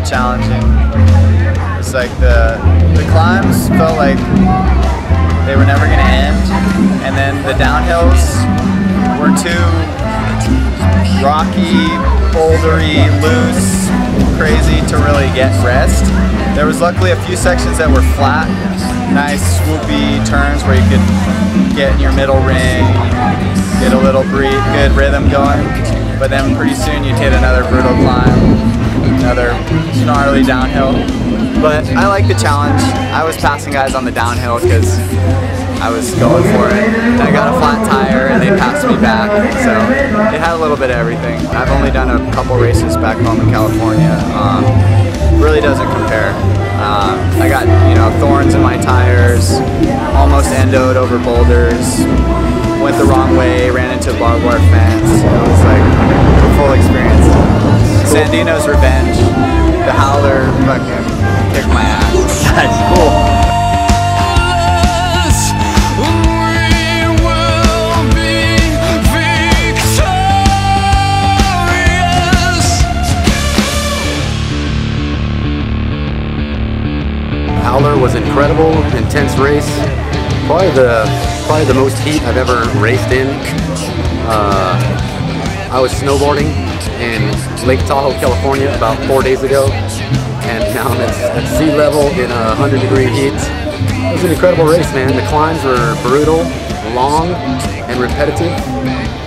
challenging. It's like the climbs felt like they were never gonna end, and then the downhills were too rocky, bouldery, loose, crazy to really get rest. There was luckily a few sections that were flat, nice swoopy turns where you could get in your middle ring, get a little good rhythm going, but then pretty soon you'd hit another brutal climb, another gnarly downhill. But I like the challenge. I was passing guys on the downhill because I was going for it. And I got a flat tire and they passed me back, so it had a little bit of everything. I've only done a couple races back home in California. Really doesn't compare. I got, thorns in my tires, almost endoed over boulders, went the wrong way, ran into a barbed wire fence. It was like a full experience. Sandino's revenge. The Howler fucking kicked my ass. That's cool. Howler was incredible, intense race. Probably the most heat I've ever raced in. I was snowboarding in Lake Tahoe, California about 4 days ago, and now I'm at sea level in 100-degree heat. It was an incredible race, man. The climbs were brutal, long, and repetitive.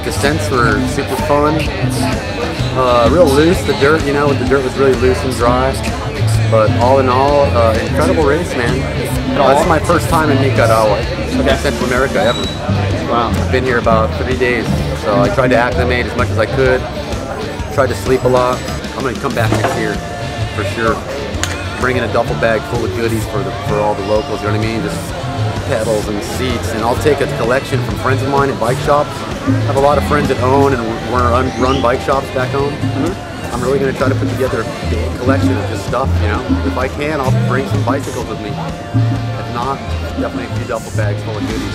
Descents were super fun. Real loose, the dirt, the dirt was really loose and dry. But all in all, incredible race, man. That's my first time in Nicaragua, Central America ever. Wow. I've been here about 3 days, so I tried to acclimate as much as I could. Tried to sleep a lot. I'm gonna come back next year for sure. Bringing a duffel bag full of goodies for all the locals. You know what I mean? Just pedals and seats, and I'll take a collection from friends of mine at bike shops. I have a lot of friends that own and run bike shops back home. I'm really going to try to put together a collection of this stuff, If I can, I'll bring some bicycles with me. If not, definitely a few duffel bags full of goodies.